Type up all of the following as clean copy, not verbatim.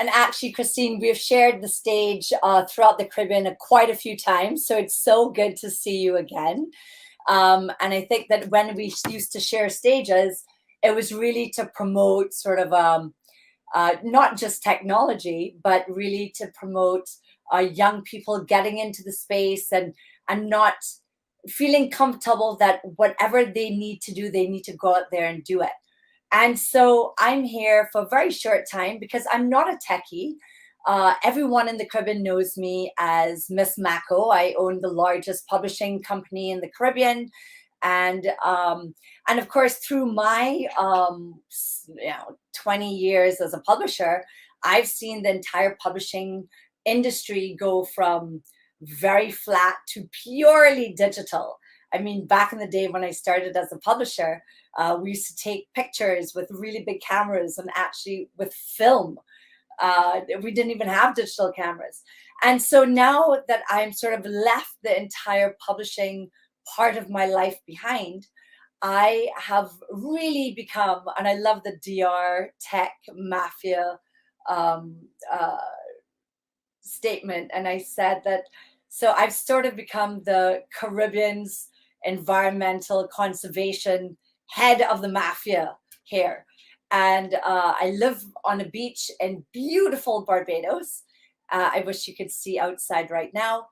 and actually, Christine, we've shared the stage throughout the Caribbean quite a few times. So it's so good to see you again. And I think that when we used to share stages, it was really to promote sort of not just technology, but really to promote young people getting into the space and not feeling comfortable that whatever they need to do, they need to go out there and do it. And so I'm here for a very short time because I'm not a techie. Everyone in the Caribbean knows me as Miss Mako. I own the largest publishing company in the Caribbean. And of course, through my 20 years as a publisher, I've seen the entire publishing industry go from very flat to purely digital. I mean, back in the day when I started as a publisher, we used to take pictures with really big cameras and actually with film. We didn't even have digital cameras. And so now that I'm sort of left the entire publishing part of my life behind, I have really become, and I love the DR tech mafia statement. And I said that, so I've sort of become the Caribbean's environmental conservation head of the mafia here. And I live on a beach in beautiful Barbados. I wish you could see outside right now.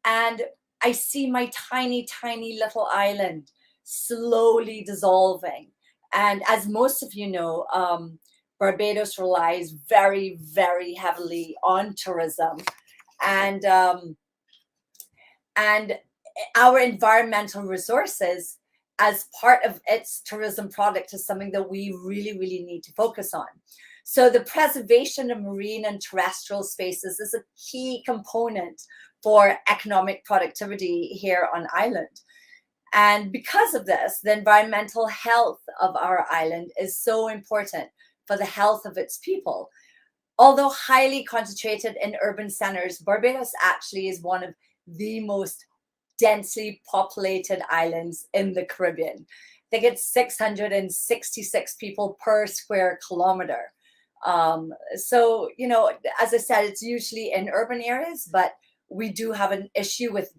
And I see my tiny, tiny little island slowly dissolving. And as most of you know, Barbados relies very, very heavily on tourism. And our environmental resources as part of its tourism product is something that we really, really need to focus on. So the preservation of marine and terrestrial spaces is a key component for economic productivity here on island. And because of this, the environmental health of our island is so important for the health of its people. Although highly concentrated in urban centers, Barbados actually is one of the most densely populated islands in the Caribbean. I think it's 666 people per square kilometer. So, you know, as I said, it's usually in urban areas, but we do have an issue with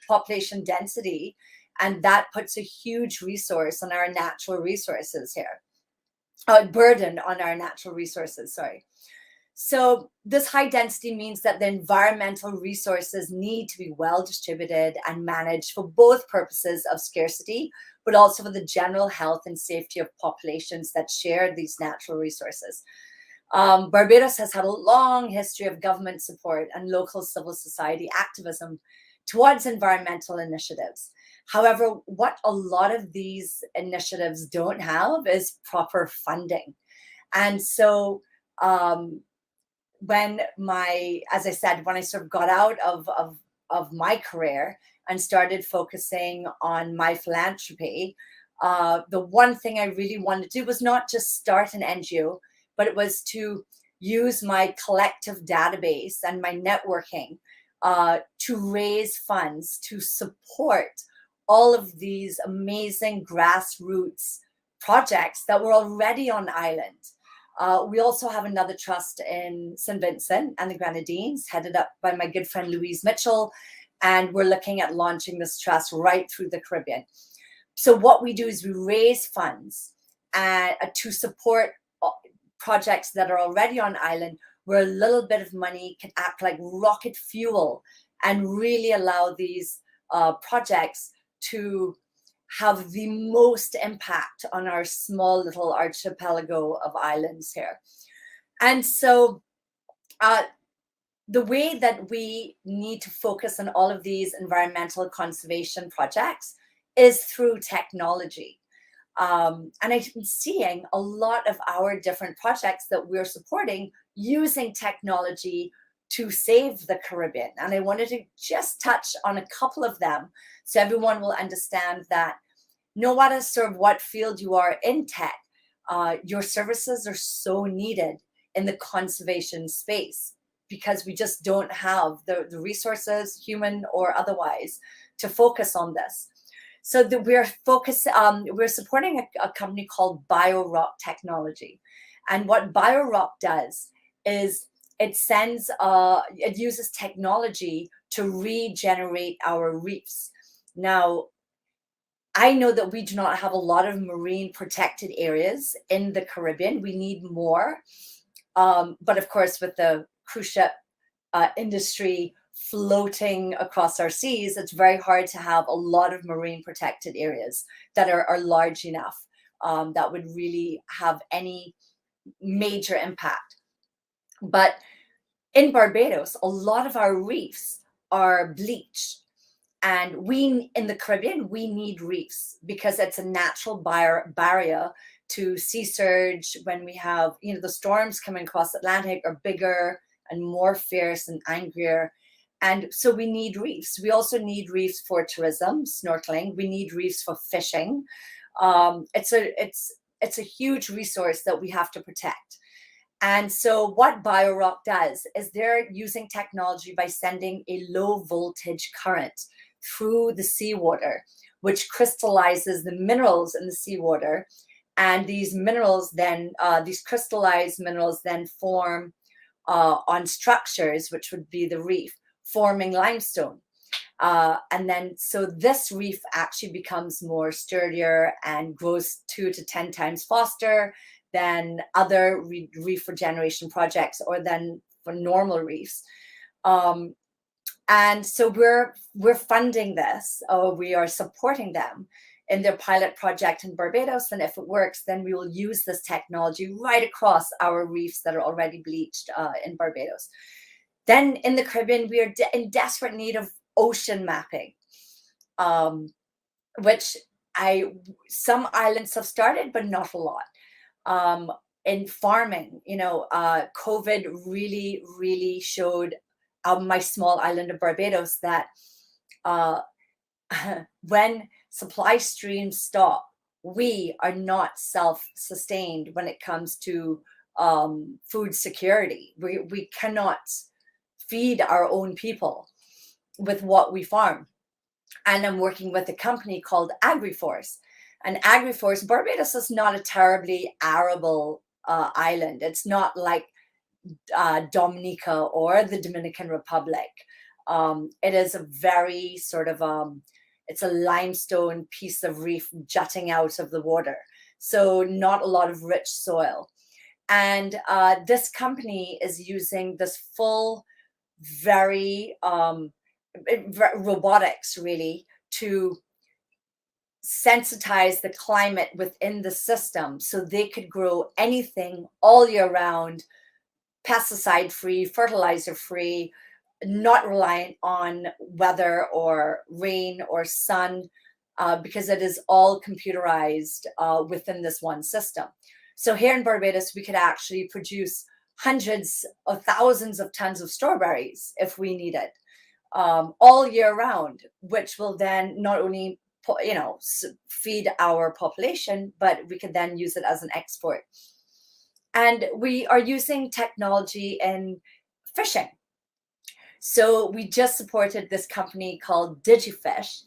population density, and that puts a huge resource on our natural resources here. Burden on our natural resources, sorry. So this high density means that the environmental resources need to be well distributed and managed for both purposes of scarcity, but also for the general health and safety of populations that share these natural resources. Barbados has had a long history of government support and local civil society activism towards environmental initiatives. However, what a lot of these initiatives don't have is proper funding. And so as I said, when I sort of got out of my career and started focusing on my philanthropy, the one thing I really wanted to do was not just start an NGO, but it was to use my collective database and my networking to raise funds to support all of these amazing grassroots projects that were already on island. We also have another trust in St. Vincent and the Grenadines, headed up by my good friend Louise Mitchell, and we're looking at launching this trust right through the Caribbean. So what we do is we raise funds to support projects that are already on island, where a little bit of money can act like rocket fuel and really allow these projects to have the most impact on our small little archipelago of islands here. And so the way that we need to focus on all of these environmental conservation projects is through technology. And I'm seeing a lot of our different projects that we're supporting using technology to save the Caribbean. And I wanted to just touch on a couple of them so everyone will understand that no matter sort of what field you are in tech, your services are so needed in the conservation space because we just don't have the resources, human or otherwise, to focus on this. So we're supporting a company called BioRock Technology. And what BioRock does is it uses technology to regenerate our reefs. Now, I know that we do not have a lot of marine protected areas in the Caribbean. We need more. But of course, with the cruise ship industry floating across our seas, it's very hard to have a lot of marine protected areas that are large enough that would really have any major impact. But in Barbados, a lot of our reefs are bleached. And we in the Caribbean, we need reefs because it's a natural barrier to sea surge. When we have, the storms coming across the Atlantic are bigger and more fierce and angrier. And so we need reefs. We also need reefs for tourism, snorkeling. We need reefs for fishing. It's a huge resource that we have to protect. And so what BioRock does is they're using technology by sending a low voltage current through the seawater, which crystallizes the minerals in the seawater. And these minerals then, these crystallized minerals then form on structures, which would be the reef, forming limestone. And then, so this reef actually becomes more sturdier and grows 2 to 10 times faster than other reef regeneration projects or than for normal reefs. And so we're funding this, or we are supporting them in their pilot project in Barbados. And if it works, then we will use this technology right across our reefs that are already bleached in Barbados. Then in the Caribbean, we are in desperate need of ocean mapping, which some islands have started, but not a lot. In farming, COVID really, really showed my small island of Barbados that when supply streams stop, we are not self-sustained when it comes to food security. We cannot feed our own people with what we farm. And I'm working with a company called AgriForce. And AgriForce, Barbados is not a terribly arable island. It's not like Dominica or the Dominican Republic. It is a very sort of, it's a limestone piece of reef jutting out of the water. So not a lot of rich soil. And this company is using this full, very robotics really to sensitize the climate within the system so they could grow anything all year round, pesticide free, fertilizer free, not reliant on weather or rain or sun, because it is all computerized within this one system. So here in Barbados, we could actually produce hundreds of thousands of tons of strawberries if we need it, all year round, which will then not only feed our population, but we could then use it as an export. And we are using technology in fishing. So we just supported this company called DigiFish,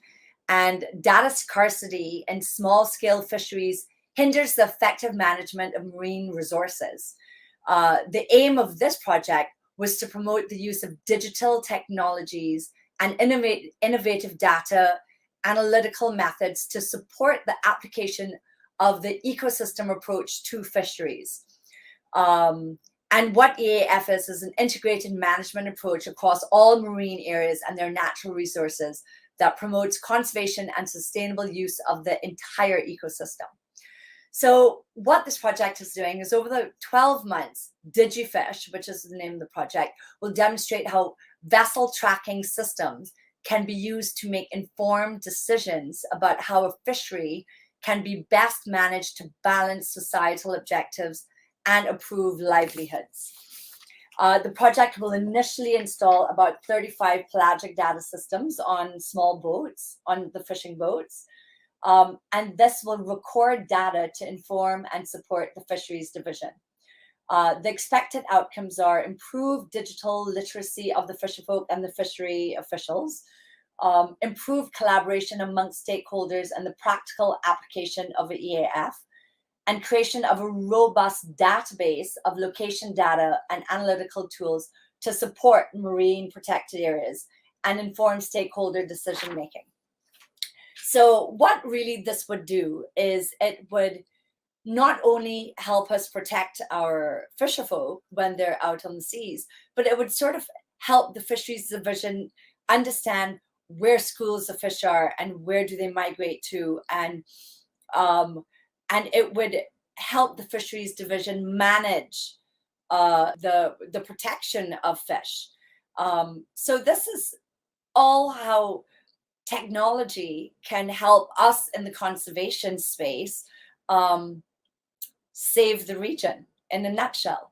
and data scarcity in small scale fisheries hinders the effective management of marine resources. The aim of this project was to promote the use of digital technologies and innovative data analytical methods to support the application of the ecosystem approach to fisheries. And what EAF is an integrated management approach across all marine areas and their natural resources that promotes conservation and sustainable use of the entire ecosystem. So what this project is doing is over the 12 months, DigiFish, which is the name of the project, will demonstrate how vessel tracking systems can be used to make informed decisions about how a fishery can be best managed to balance societal objectives and improve livelihoods. The project will initially install about 35 pelagic data systems on small boats, on the fishing boats. And this will record data to inform and support the fisheries division. The expected outcomes are improved digital literacy of the fisherfolk and the fishery officials, improved collaboration amongst stakeholders and the practical application of the EAF, and creation of a robust database of location data and analytical tools to support marine protected areas and inform stakeholder decision making. So what really this would do is it would not only help us protect our fisherfolk when they're out on the seas, but it would sort of help the fisheries division understand where schools of fish are and where do they migrate to, um, and it would help the fisheries division manage the protection of fish. So this is all how technology can help us in the conservation space save the region in a nutshell.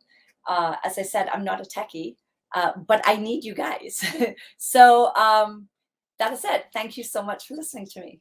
As I said, I'm not a techie, but I need you guys. So that is it. Thank you so much for listening to me.